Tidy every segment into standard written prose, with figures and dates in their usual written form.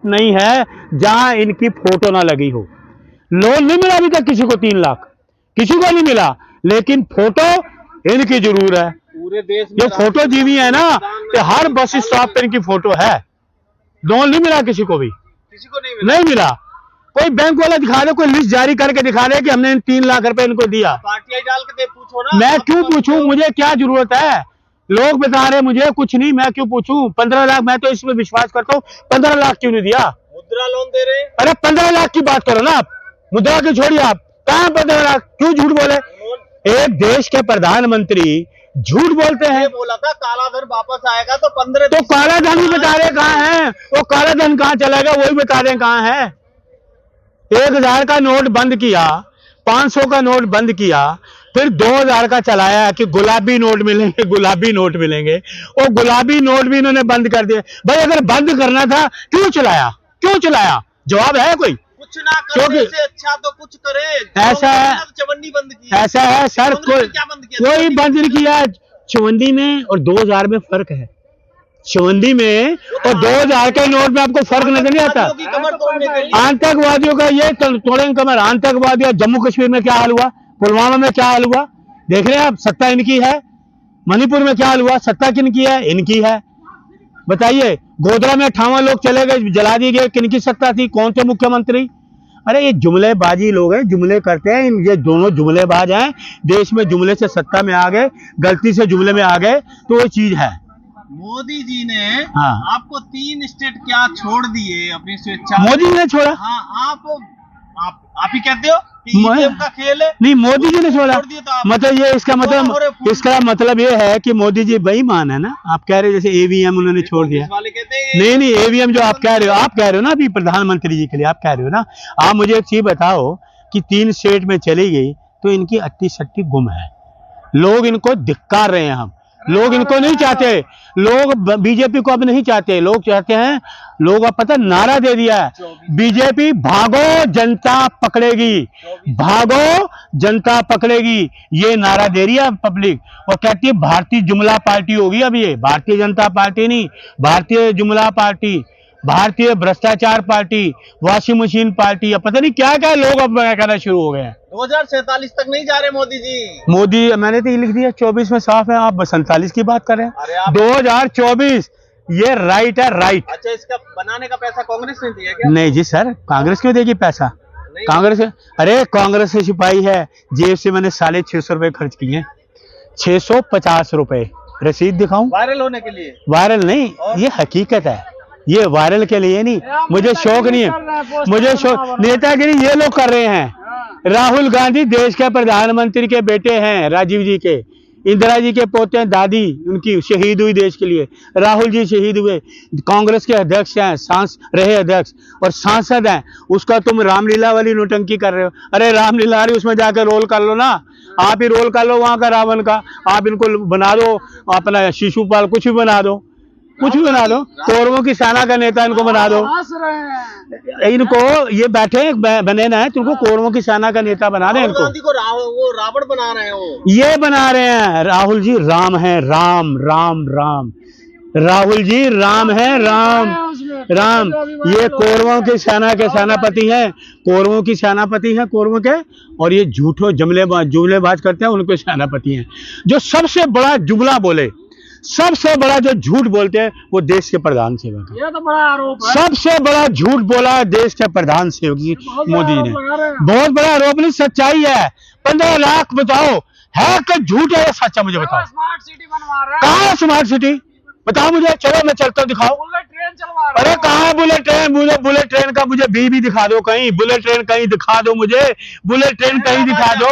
नहीं है जहां इनकी फोटो ना लगी हो। लोन नहीं मिला अभी तक किसी को 3 लाख, किसी को नहीं मिला, लेकिन फोटो इनकी जरूर है। पूरे देश में ये फोटो जीवी है ना, कि हर बस स्टॉप पे इनकी फोटो है। लोन नहीं मिला किसी को भी, किसी को नहीं मिला। कोई बैंक वाला दिखा दे, कोई लिस्ट जारी करके दिखा दे कि हमने 3 लाख रुपए इनको दिया। पार्टी डाल के दे, पूछो ना। मैं क्यों पूछूं, मुझे क्या जरूरत है? लोग बता रहे मुझे कुछ नहीं, मैं क्यों पूछूं? 15 लाख, मैं तो इसमें विश्वास करता हूँ। 15 लाख क्यों नहीं दिया? मुद्रा लोन दे रहे। अरे 15 लाख की बात करो ना आप, मुद्रा की छोड़िए आप। कहाँ 15 लाख? क्यों झूठ बोले? एक देश के प्रधानमंत्री झूठ बोलते हैं। बोला था काला धन वापस आएगा तो 15, तो काला धन ही बता रहे कहाँ है? वो काला धन कहाँ चला गया वही बता रहे कहाँ है। 1000 का नोट बंद किया, 500 का नोट बंद किया, फिर 2000 का चलाया कि गुलाबी नोट मिलेंगे, गुलाबी नोट मिलेंगे। और गुलाबी नोट भी इन्होंने बंद कर दिए। भाई अगर बंद करना था क्यों चलाया, क्यों चलाया? जवाब है कोई? कुछ ना करने से अच्छा तो कुछ करे। ऐसा है, चवन्नी बंद की। ऐसा है सर, कोई बंद नहीं किया। चवन्नी में और 2000 में फर्क है। चवन्नी में और 2000 के नोट में आपको फर्क नजर नहीं आता। आतंकवादियों का ये तोड़ेंगे कमर। आतंकवादियों, जम्मू कश्मीर में क्या हाल हुआ, पुलवामा में क्या हाल हुआ, देख रहे हैं आप। सत्ता इनकी है। मणिपुर में क्या हाल हुआ, सत्ता किनकी है? इनकी है। बताइए, गोधरा में 58 लोग चले गए, जला दिए गए, किनकी सत्ता थी? कौन थे मुख्यमंत्री? अरे ये जुमलेबाजी लोग हैं, जुमले करते हैं। ये दोनों जुमलेबाज हैं। देश में जुमले से सत्ता में आ गए, गलती से जुमले में आ गए, तो वो चीज है। मोदी जी ने आपको 3 स्टेट क्या छोड़ दिए अपनी स्वेच्छा? मोदी जी ने छोड़ा? हाँ, आप ही कहते हो कि ईवीएम का खेल है। नहीं, मोदी जी ने छोड़ा। मतलब ये इसका मतलब ये है कि मोदी जी बेईमान है ना। आप कह रहे हो जैसे ईवीएम उन्होंने छोड़ दिया। नहीं, ईवीएम जो आप कह रहे हो ना अभी प्रधानमंत्री जी के लिए आप कह रहे हो ना। आप मुझे एक चीज बताओ कि 3 स्टेट में चली गई तो इनकी 38 गुम है। लोग इनको धिक्कार रहे हैं। हम लोग इनको नहीं चाहते। लोग बीजेपी को अब नहीं चाहते। लोग चाहते हैं, लोग अब पता नारा दे दिया है, बीजेपी भागो जनता पकड़ेगी, भागो जनता पकड़ेगी, ये नारा दे रही है पब्लिक। और कहती है भारतीय जुमला पार्टी होगी। अब ये भारतीय जनता पार्टी नहीं, भारतीय जुमला पार्टी, भारतीय भ्रष्टाचार पार्टी, वॉशिंग मशीन पार्टी, अब पता नहीं क्या क्या लोग अब कहना शुरू हो गए हैं। 2047 तक नहीं जा रहे मोदी जी। मोदी, मैंने तो ये लिख दिया 24 में साफ है। आप 47 की बात कर रहे हैं। 2024 ये राइट है, राइट। अच्छा, इसका बनाने का पैसा कांग्रेस ने दिया क्या? नहीं जी सर, कांग्रेस क्यों देगी पैसा? कांग्रेस, अरे कांग्रेस से छिपाई है जेब से। मैंने 650 रुपए खर्च किए, 650 रुपए। रसीद दिखाऊं? वायरल होने के लिए? वायरल नहीं, ये हकीकत है। ये वायरल के लिए नहीं, मुझे शौक नहीं है। मुझे शौक, नेतागिरी ये लोग कर रहे हैं। राहुल गांधी देश के प्रधानमंत्री के बेटे हैं, राजीव जी के। इंदिरा जी के पोते हैं, दादी उनकी शहीद हुई देश के लिए। राहुल जी शहीद हुए, कांग्रेस के अध्यक्ष हैं, रहे अध्यक्ष और सांसद हैं। उसका तुम रामलीला वाली नोटंकी कर रहे हो। अरे रामलीला रही, उसमें जाकर रोल कर लो ना। आप ही रोल कर लो वहां का रावण का। आप इनको बना दो अपना शिशुपाल, कुछ भी बना दो, कुछ भी बना दो। कौरवों की सेना का नेता इनको बना दो। इनको ये बैठे बने ना है, तुमको कौरवों की सेना का नेता बना रहे हैं। इनको वो रावण बना रहे हैं। ये बना रहे हैं। राहुल जी राम है, राम राम राम। राहुल जी राम है, राम राम। ये कौरवों की सेना के सेनापति हैं, कौरवों की सेनापति हैं, कौरवों के। और ये झूठो जुमलेबाज करते हैं, उनके सेनापति हैं। जो सबसे बड़ा जुमला बोले, सबसे बड़ा जो झूठ बोलते हैं, वो देश के प्रधान सेवक है। ये तो बड़ा आरोप है। सबसे बड़ा झूठ बोला है देश के प्रधान सेवक जी मोदी ने। बहुत बड़ा आरोप नहीं, सच्चाई है। 15 लाख बताओ है कि झूठ है या सच्चा? मुझे बताओ। स्मार्ट सिटी बनवा रहा है। कहाँ है स्मार्ट सिटी? बताओ मुझे। चलो मैं चलता हूँ, दिखाओ। बुलेट ट्रेन चलवा रहा है। अरे कहाँ है बुलेट ट्रेन? मुझे बुलेट ट्रेन का मुझे भी दिखा दो कहीं। बुलेट ट्रेन कहीं दिखा दो मुझे। बुलेट ट्रेन कहीं दिखा दो,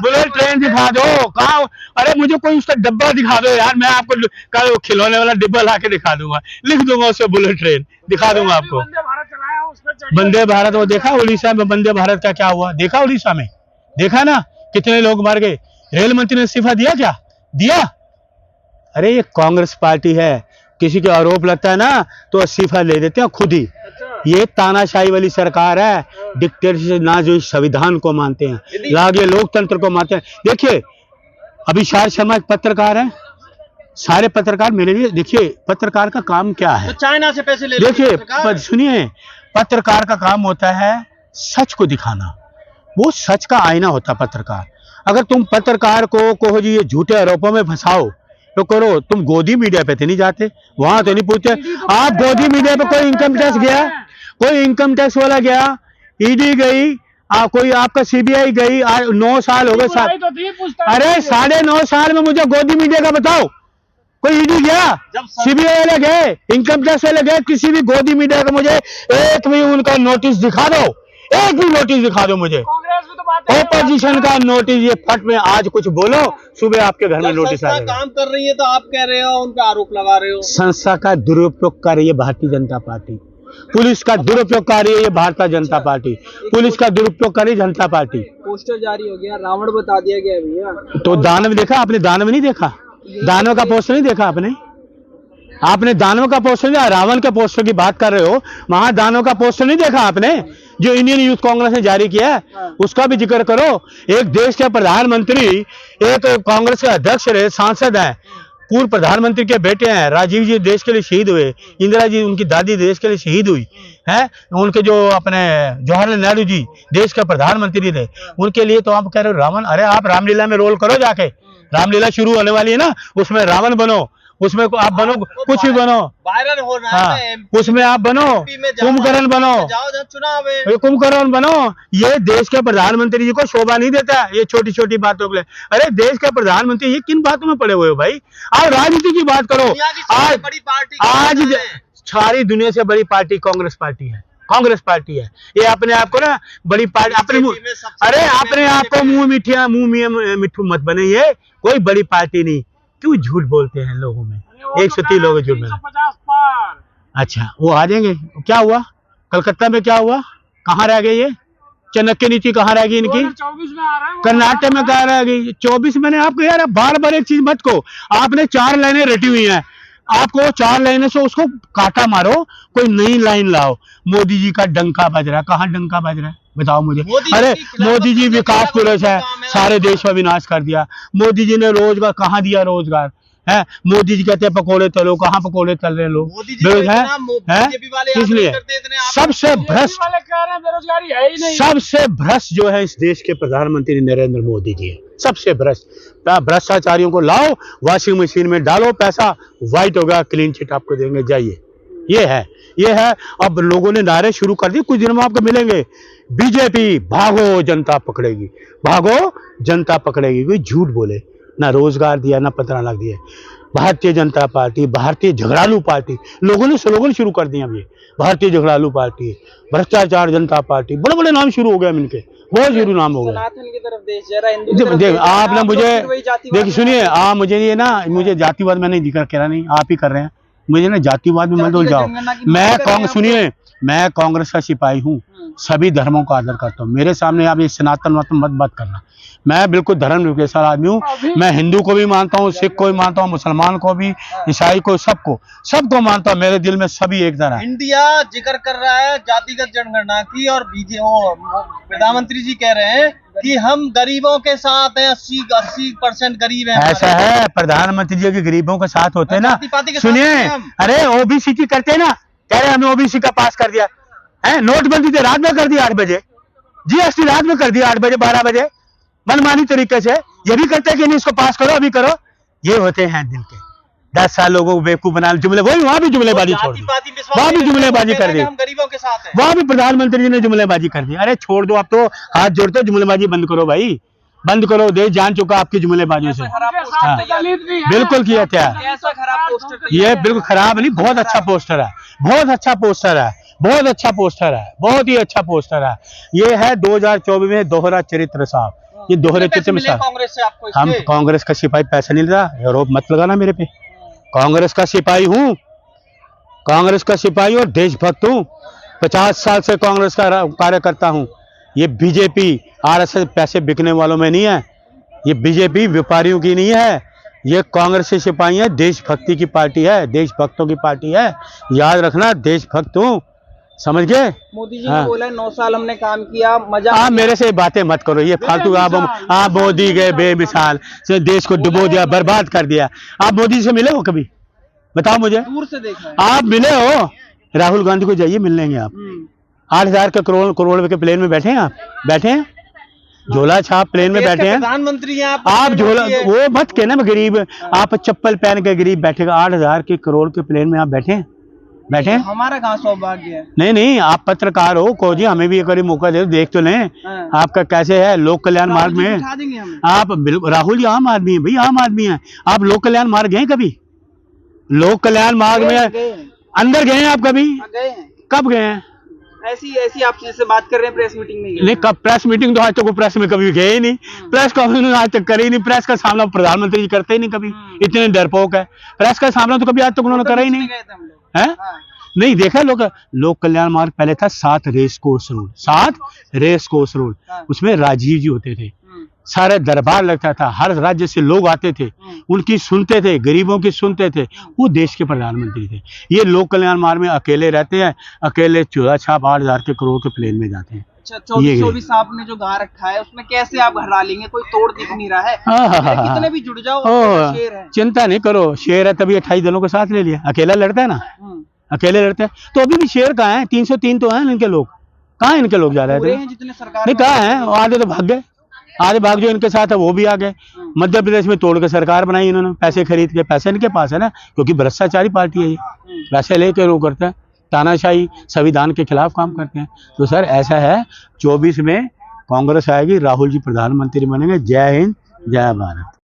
बुलेट ट्रेन दिखा दो। कहाँ? अरे मुझे कोई उसका डब्बा दिखा दो यार, मैं आपको खिलौने वाला डिब्बा ला के दिखा दूंगा, लिख दूंगा उससे बुलेट ट्रेन दिखा दूंगा आपको। वंदे भारत, वो देखा उड़ीसा में वंदे भारत का क्या हुआ? देखा उड़ीसा में, देखा ना कितने लोग मर गए। रेल मंत्री ने इस्तीफा दिया क्या? दिया? अरे ये कांग्रेस पार्टी है, किसी के आरोप लगता है ना तो इस्तीफा ले देते हैं खुद ही। ये तानाशाही वाली सरकार है, डिक्टेटरशिप ना, जो संविधान को मानते हैं, ना ये लोकतंत्र को मानते हैं। देखिए अभी शारद शर्मा एक पत्रकार है, सारे पत्रकार मेरे लिए, देखिए पत्रकार का काम क्या है, तो चाइना से पैसे ले लेते देखिए पत्रकार। सुनिए, पत्रकार का काम होता है सच को दिखाना, वो सच का आईना होता है पत्रकार। अगर तुम पत्रकार को कहो जी ये झूठे आरोपों में फंसाओ तो करो, तुम गोदी मीडिया पे तो नहीं जाते, वहां तो नहीं पूछते। आप गोदी मीडिया पे कोई इनकम टैक्स गया, कोई इनकम टैक्स वाला गया, ईडी गई, कोई आपका सीबीआई गई, 9 साल हो गए साहब। अरे 9.5 साल में मुझे गोदी मीडिया का बताओ, कोई ईडी गया, सीबीआई वाले गए, इनकम टैक्स वाले गए, किसी भी गोदी मीडिया का मुझे एक भी उनका नोटिस दिखा दो, एक भी नोटिस दिखा दो मुझे। ओपोजिशन का नोटिस, ये फट में आज कुछ बोलो, सुबह आपके घर में नोटिस आ जाएगा। काम कर रही है तो आप कह रहे हो, उन पे आरोप लगा रहे हो। संस्था का दुरुपयोग कर रही है भारतीय जनता पार्टी, पुलिस का दुरुपयोग कर रही है ये भारतीय जनता पार्टी, पुलिस का दुरुपयोग कर रही है जनता पार्टी। पोस्टर जारी हो गया, रावण बता दिया गया भैया। तो दानव देखा आपने? दानव नहीं देखा? दानव का पोस्टर नहीं देखा आपने? आपने दानव का पोस्टर नहीं, रावण के पोस्टर की बात कर रहे हो, वहां दानव का पोस्टर नहीं देखा आपने जो इंडियन यूथ कांग्रेस ने जारी किया है? उसका भी जिक्र करो। एक देश के प्रधानमंत्री, एक कांग्रेस के अध्यक्ष रहे, सांसद हैं, पूर्व प्रधानमंत्री के बेटे हैं, राजीव जी देश के लिए शहीद हुए, इंदिरा जी उनकी दादी देश के लिए शहीद हुई है, उनके जो अपने जवाहरलाल नेहरू जी देश के प्रधानमंत्री थे, उनके लिए तो आप कह रहे हो रावण। अरे आप रामलीला में रोल करो जाके, रामलीला शुरू होने वाली है ना, उसमें रावण बनो, उसमें आप बनो, कुछ भी बनो, वायरल हो रहा हाँ, है, उसमें आप बनो, कुंभकर्ण बनो, जाओ जब चुनाव है, कुंभकर्ण बनो। ये देश के प्रधानमंत्री जी को शोभा नहीं देता है ये छोटी छोटी बातों के लिए। अरे देश के प्रधानमंत्री ये किन बातों में पड़े हुए हो भाई? आप राजनीति की बात करो। दुनिया की सबसे बड़ी पार्टी आज सारी दुनिया से बड़ी पार्टी कांग्रेस पार्टी है, कांग्रेस पार्टी है। ये अपने आप को ना बड़ी पार्टी, अपने अरे अपने आप को मुंह मिठू मत बने, ये कोई बड़ी पार्टी नहीं। क्यों झूठ बोलते हैं लोगों में? 130 लोग झूठ में। अच्छा वो आ जाएंगे, क्या हुआ कलकत्ता में, क्या हुआ, कहाँ रह गए ये चाणक्य नीति, कहाँ रह गई इनकी? कर्नाटक में कहाँ रह गई? 24 मैंने आपको, यार बार बार एक चीज मत को, आपने 4 लाइनें रटी हुई हैं, आपको 4 लाइनें से उसको काटा मारो, कोई नई लाइन लाओ। मोदी जी का डंका बज रहा है, कहाँ डंका बज रहा है बताओ मुझे? अरे मोदी जी विकास पुरुष है, सारे देश का विनाश कर दिया। मोदी जी ने रोजगार कहाँ दिया? रोजगार है, मोदी जी कहते हैं पकोड़े तलो, कहाँ पकोड़े तल रहे लोग? इसलिए सबसे भ्रष्ट, बेरोजगारी है ही नहीं। सबसे भ्रष्ट जो है इस देश के प्रधानमंत्री नरेंद्र मोदी जी है, सबसे भ्रष्ट। भ्रष्टाचारियों को लाओ, वॉशिंग मशीन में डालो, पैसा व्हाइट होगा, क्लीन चिट आपको देंगे, जाइए। ये है। अब लोगों ने नारे शुरू कर दिए, कुछ दिनों में आपको मिलेंगे, बीजेपी भागो जनता पकड़ेगी, भागो जनता पकड़ेगी। कोई झूठ बोले, ना रोजगार दिया, ना 15 लाख दिया। भारतीय जनता पार्टी, भारतीय झगड़ालू पार्टी, लोगों ने स्लोगन शुरू कर दिया। अभी भारतीय झगड़ालू पार्टी, भ्रष्टाचार जनता पार्टी, बड़े बड़े नाम शुरू हो गए इनके, बहुत जरूर नाम हो गए। सनातन की तरफ देश जा रहा है, हिंदू की तरफ देश, आप ना मुझे देखिए, सुनिए है। आप मुझे ये ना, मुझे जातिवाद मैंने जिक्र करा नहीं, आप ही कर रहे हैं। मुझे ना जातिवाद में मत उलझाओ। मैं कांग्रेस का सिपाही हूँ, सभी धर्मों का आदर करता हूँ। मेरे सामने आप ये सनातन मत बात करना। मैं बिल्कुल धर्म निरपेक्ष आदमी हूँ। मैं हिंदू को भी मानता हूँ, सिख को भी मानता हूँ, मुसलमान को भी, ईसाई को, सबको मानता हूँ। मेरे दिल में सभी एक तरह है। इंडिया जिक्र कर रहा है जातिगत जनगणना की, और प्रधानमंत्री जी कह रहे हैं कि हम गरीबों के साथ हैं, 80% गरीब हैं। ऐसा है, प्रधानमंत्री जी के गरीबों के साथ होते हैं ना। सुनिए, अरे ओबीसी की करते ना, कह रहे हमने ओबीसी का पास कर दिया है। नोटबंदी तो रात में कर दी 8 बजे, जीएसटी रात में कर दिया 8 बजे 12 बजे, मनमानी तरीके से। ये भी करते हैं कि नहीं इसको पास करो, अभी करो। ये होते हैं दिल के। 10 साल लोगों को बेवकूफ बना, जुमले, वही वहां भी जुमलेबाजी छोड़ दी, वहां भी जुमलेबाजी कर दी, हम गरीबों के साथ हैं। वहां भी प्रधानमंत्री जी ने जुमलेबाजी कर दी। अरे छोड़ दो, अब तो हाथ जोड़ते, जुमलेबाजी बंद करो भाई, बंद करो। देश जान चुका आपकी जुमलेबाजियों से। हाँ, बिल्कुल किया क्या? ये बिल्कुल खराब नहीं, बहुत अच्छा पोस्टर है, बहुत अच्छा पोस्टर है, बहुत अच्छा पोस्टर है, बहुत ही अच्छा पोस्टर है। ये है 2024 में दोहरा चरित्र साहब, ये दोहरे चरित्र में कांग्रेस से आपको हम कांग्रेस का सिपाही, पैसा नहीं लेता, आरोप मत लगाना मेरे पे। कांग्रेस का सिपाही हूँ, कांग्रेस का सिपाही और देशभक्त हूँ। 50 साल से कांग्रेस का कार्यकर्ता हूँ। ये बीजेपी आरएसएस पैसे बिकने वालों में नहीं है, ये बीजेपी व्यापारियों की नहीं है, ये कांग्रेस के सिपाही है, देशभक्ति की पार्टी है, देशभक्तों की पार्टी है। याद रखना, देशभक्त हूँ, समझ गए? मोदी जी हाँ। ने बोला है 9 साल हमने काम किया, मजा आप मेरे से बातें मत करो, ये फालतू आप मोदी गए बेमिसाल से देश को डुबो दिया, बर्बाद कर दिया। आप मोदी से मिले हो कभी? बताओ मुझे। दूर से देखा है। आप मिले हो? राहुल गांधी को जाइए मिल लेंगे आप। 8,000 के करोड़ रुपए के प्लेन में बैठे हैं आप? बैठे हैं? झोला छाप प्लेन में बैठे हैं प्रधानमंत्री हैं आप। झोला वो मत कहना मैं गरीब, आप चप्पल पहन के गरीब बैठेगा। 8,000 के करोड़ के प्लेन में आप बैठे हैं? बैठे हैं? हमारा कहाँ सौभाग्य है। नहीं, आप पत्रकार हो, को जी हमें भी एक बार मौका दे, देख तो लें हाँ। आपका कैसे है लोक कल्याण मार्ग में। बिठा देंगे हमें। आप बिल्कुल, राहुल जी आम आदमी है भाई, आम आदमी है। आप लोक कल्याण मार्ग गए कभी? लोक कल्याण मार्ग में अंदर गए हैं आप कभी? गए हैं। कब गए हैं? ऐसी आप जैसे बात कर रहे हैं प्रेस मीटिंग में गए। नहीं, कब प्रेस मीटिंग? तो आज तक वो प्रेस में कभी गए ही नहीं, प्रेस कॉन्फ्रेंस आज तक करी नहीं। प्रेस का सामना प्रधानमंत्री जी करते ही नहीं कभी, इतने डरपोक है। प्रेस का सामना तो कभी आज तक उन्होंने करा ही नहीं है। नहीं देखा लोक कल्याण मार्ग पहले था 7 race course road, 7 race course road. उसमें राजीव जी होते थे, सारे दरबार लगता था, हर राज्य से लोग आते थे, उनकी सुनते थे, गरीबों की सुनते थे। वो देश के प्रधानमंत्री थे। ये लोक कल्याण मार्ग में अकेले रहते हैं, अकेले चूहा छाप 8,000 के करोड़ के प्लेन में जाते हैं। अच्छा, 24 आपने जो गा रखा है उसमें कैसे आप हरा लेंगे? कोई तोड़ दिख नहीं रहा है। कितने भी जुड़ जाओ, शेर है। चिंता नहीं करो, शेर है तभी 28 दलों के साथ ले लिया। अकेला लड़ता है ना, अकेले लड़ते हैं तो अभी भी शेर कहाँ है? 303 तो हैं इनके लोग। कहाँ इनके लोग जा रहे थे? जितने सरकार नहीं कहाँ है? आधे तो भाग गए, आधे भाग जो इनके साथ है वो भी आ गए। मध्य प्रदेश में तोड़ के सरकार बनाई इन्होंने, पैसे खरीद के। पैसे इनके पास है ना, क्योंकि भ्रष्टाचारी पार्टी है ये, पैसे लेके वो करते हैं, तानाशाही संविधान के खिलाफ काम करते हैं। तो सर ऐसा है, 24 में कांग्रेस आएगी, राहुल जी प्रधानमंत्री बनेंगे। जय हिंद, जय भारत।